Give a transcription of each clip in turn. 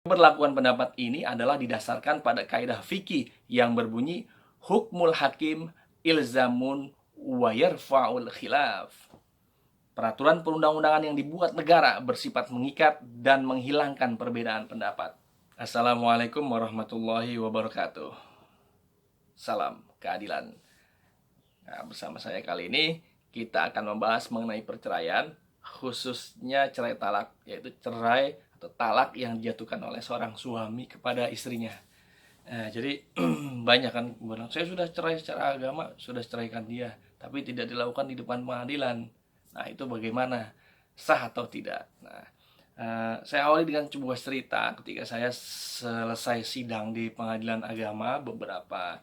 Berlakuan pendapat ini adalah didasarkan pada kaidah fikih yang berbunyi hukmul hakim ilzamun wa yarfa'ul khilaf. Peraturan perundang-undangan yang dibuat negara bersifat mengikat dan menghilangkan perbedaan pendapat. Assalamualaikum warahmatullahi wabarakatuh. Salam keadilan. Nah, bersama saya kali ini kita akan membahas mengenai perceraian, khususnya cerai talak, yaitu cerai atau talak yang dijatuhkan oleh seorang suami kepada istrinya. Nah, jadi banyak kan bilang, saya sudah cerai secara agama, sudah ceraikan dia, tapi tidak dilakukan di depan pengadilan. Nah, itu bagaimana? Sah atau tidak? Nah, saya awali dengan sebuah cerita ketika saya selesai sidang di pengadilan agama beberapa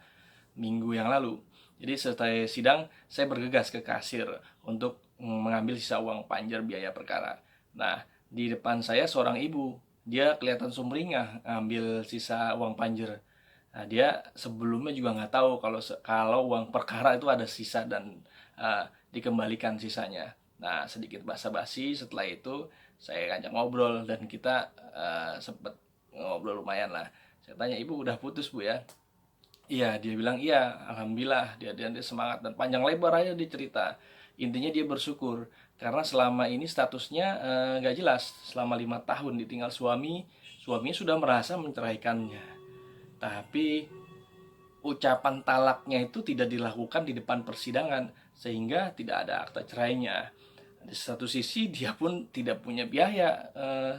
minggu yang lalu. Jadi setelah sidang, saya bergegas ke kasir untuk mengambil sisa uang panjar biaya perkara. Nah, di depan saya seorang ibu, dia kelihatan sumringah ambil sisa uang panjar. Nah, dia sebelumnya juga nggak tahu kalau uang perkara itu ada sisa dan dikembalikan sisanya. Nah, sedikit basa-basi setelah itu saya ngajak ngobrol dan kita sempat ngobrol lumayan lah. Saya tanya, ibu udah putus bu ya? Iya, dia bilang iya, alhamdulillah. Dia semangat dan panjang lebar aja dia cerita. Intinya dia bersyukur karena selama ini statusnya nggak jelas. Selama 5 tahun ditinggal suaminya sudah merasa menceraikannya. Tapi ucapan talaknya itu tidak dilakukan di depan persidangan sehingga tidak ada akta cerainya. Di satu sisi dia pun tidak punya biaya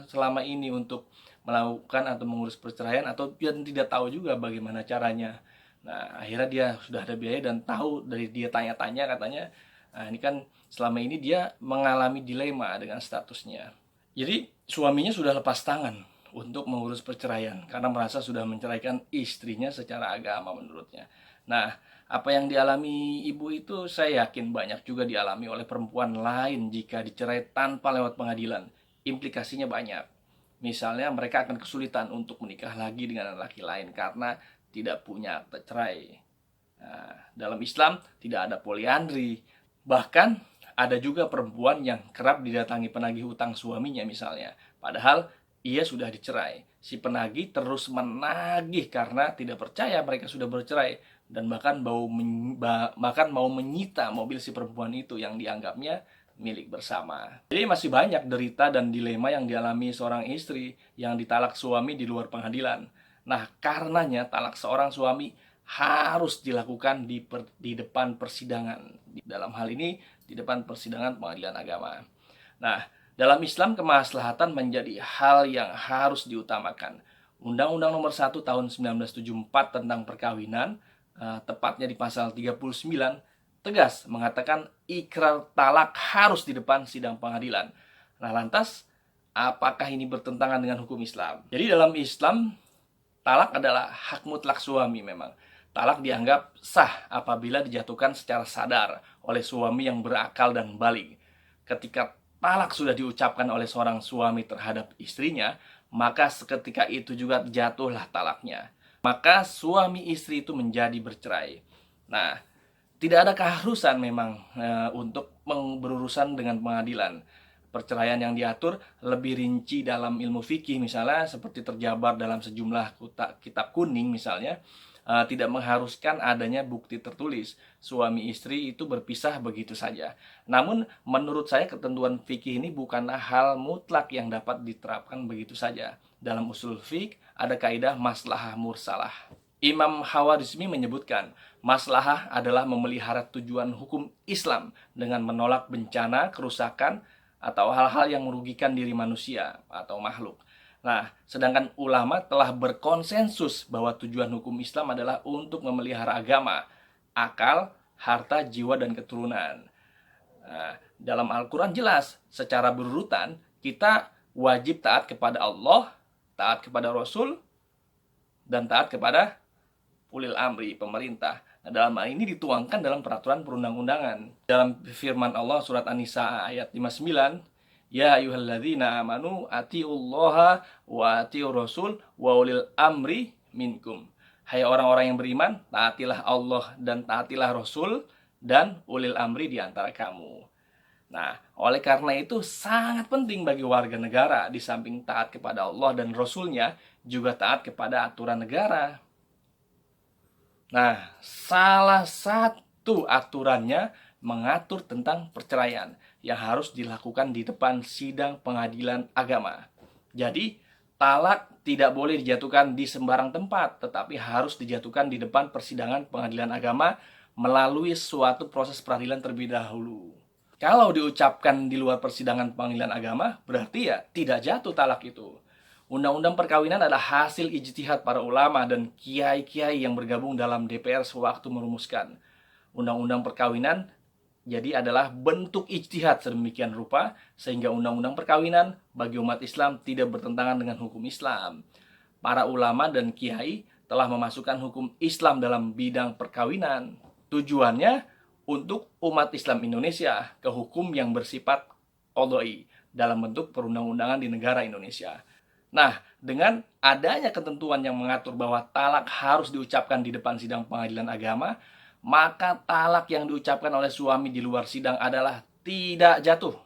selama ini untuk melakukan atau mengurus perceraian atau dia tidak tahu juga bagaimana caranya. Nah, akhirnya dia sudah ada biaya dan tahu dari dia tanya-tanya katanya, nah ini kan selama ini dia mengalami dilema dengan statusnya. Jadi suaminya sudah lepas tangan untuk mengurus perceraian karena merasa sudah menceraikan istrinya secara agama menurutnya. Nah, apa yang dialami ibu itu saya yakin banyak juga dialami oleh perempuan lain jika dicerai tanpa lewat pengadilan. Implikasinya banyak. Misalnya mereka akan kesulitan untuk menikah lagi dengan laki lain karena tidak punya akte cerai. Nah, dalam Islam tidak ada poliandri. Bahkan ada juga perempuan yang kerap didatangi penagih utang suaminya misalnya. Padahal ia sudah dicerai. Si penagih terus menagih karena tidak percaya mereka sudah bercerai dan bahkan mau menyita mobil si perempuan itu yang dianggapnya milik bersama. Jadi masih banyak derita dan dilema yang dialami seorang istri yang ditalak suami di luar pengadilan. Nah, karenanya talak seorang suami harus dilakukan di depan persidangan. Dalam hal ini di depan persidangan pengadilan agama. Nah, dalam Islam kemaslahatan menjadi hal yang harus diutamakan. Undang-Undang Nomor 1 Tahun 1974 tentang perkawinan, tepatnya di pasal 39, tegas mengatakan ikrar talak harus di depan sidang pengadilan. Nah, lantas apakah ini bertentangan dengan hukum Islam? Jadi dalam Islam talak adalah hak mutlak suami memang. Talak dianggap sah apabila dijatuhkan secara sadar oleh suami yang berakal dan baligh. Ketika talak sudah diucapkan oleh seorang suami terhadap istrinya, maka seketika itu juga jatuhlah talaknya. Maka suami istri itu menjadi bercerai. Nah, tidak ada keharusan memang untuk berurusan dengan pengadilan. Perceraian yang diatur lebih rinci dalam ilmu fikih misalnya seperti terjabar dalam sejumlah kitab kuning misalnya, tidak mengharuskan adanya bukti tertulis. Suami istri itu berpisah begitu saja. Namun menurut saya ketentuan fikih ini bukanlah hal mutlak yang dapat diterapkan begitu saja. Dalam usul fikih ada kaidah maslahah mursalah. Imam Hawarizmi menyebutkan, maslahah adalah memelihara tujuan hukum Islam dengan menolak bencana, kerusakan, atau hal-hal yang merugikan diri manusia atau makhluk. Nah, sedangkan ulama telah berkonsensus bahwa tujuan hukum Islam adalah untuk memelihara agama, akal, harta, jiwa, dan keturunan. Nah, dalam Al-Quran jelas, secara berurutan, kita wajib taat kepada Allah, taat kepada Rasul, dan taat kepada ulil amri, pemerintah. Nah, dalam hal ini dituangkan dalam peraturan perundang-undangan. Dalam firman Allah surat An-Nisa ayat 59, ya ayyuhalladzina amanu atiullaha wa atiur rasul wa ulil amri minkum. Hai orang-orang yang beriman, taatilah Allah dan taatilah Rasul dan ulil amri di antara kamu. Nah, oleh karena itu sangat penting bagi warga negara di samping taat kepada Allah dan Rasul-Nya juga taat kepada aturan negara. Nah, salah satu aturannya mengatur tentang perceraian yang harus dilakukan di depan sidang pengadilan agama. Jadi, talak tidak boleh dijatuhkan di sembarang tempat, tetapi harus dijatuhkan di depan persidangan pengadilan agama melalui suatu proses peradilan terlebih dahulu. Kalau diucapkan di luar persidangan pengadilan agama, berarti ya tidak jatuh talak itu. Undang-undang perkawinan adalah hasil ijtihad para ulama dan kiai-kiai yang bergabung dalam DPR sewaktu merumuskan. Undang-undang perkawinan jadi adalah bentuk ijtihad sedemikian rupa sehingga undang-undang perkawinan bagi umat Islam tidak bertentangan dengan hukum Islam. Para ulama dan kiai telah memasukkan hukum Islam dalam bidang perkawinan. Tujuannya untuk umat Islam Indonesia ke hukum yang bersifat qadha'i dalam bentuk perundang-undangan di negara Indonesia. Nah, dengan adanya ketentuan yang mengatur bahwa talak harus diucapkan di depan sidang pengadilan agama, maka talak yang diucapkan oleh suami di luar sidang adalah tidak jatuh.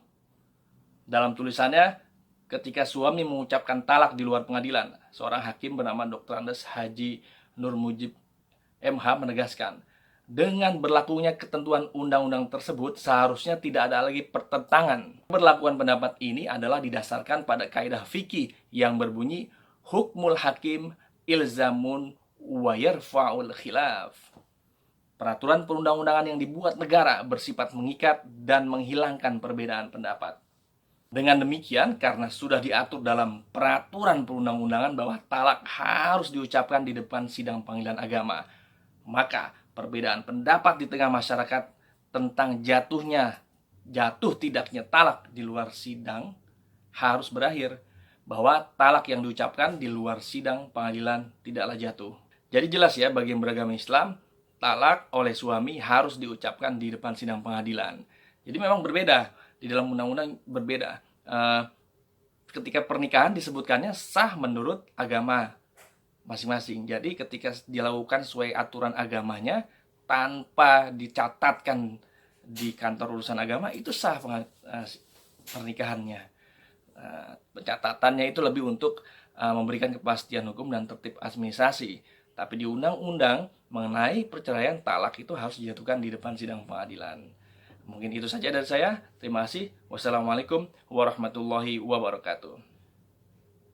Dalam tulisannya, ketika suami mengucapkan talak di luar pengadilan, seorang hakim bernama Dr. Andes Haji Nur Mujib MH menegaskan, dengan berlakunya ketentuan undang-undang tersebut seharusnya tidak ada lagi pertentangan. Berlakuan pendapat ini adalah didasarkan pada kaidah fikih yang berbunyi hukmul hakim ilzamun wa yarfa'ul khilaf. Peraturan perundang-undangan yang dibuat negara bersifat mengikat dan menghilangkan perbedaan pendapat. Dengan demikian, karena sudah diatur dalam peraturan perundang-undangan bahwa talak harus diucapkan di depan sidang pengadilan agama, maka perbedaan pendapat di tengah masyarakat tentang jatuh tidaknya talak di luar sidang harus berakhir, bahwa talak yang diucapkan di luar sidang pengadilan tidaklah jatuh. Jadi jelas ya, bagi yang beragama Islam, talak oleh suami harus diucapkan di depan sidang pengadilan. Jadi memang berbeda, di dalam undang-undang berbeda. Ketika pernikahan disebutkannya sah menurut agama masing-masing. Jadi ketika dilakukan sesuai aturan agamanya tanpa dicatatkan di kantor urusan agama, itu sah pernikahannya. Pencatatannya itu lebih untuk memberikan kepastian hukum dan tertib administrasi. Tapi di undang-undang mengenai perceraian, talak itu harus dijatuhkan di depan sidang pengadilan. Mungkin itu saja dari saya. Terima kasih. Wassalamualaikum warahmatullahi wabarakatuh.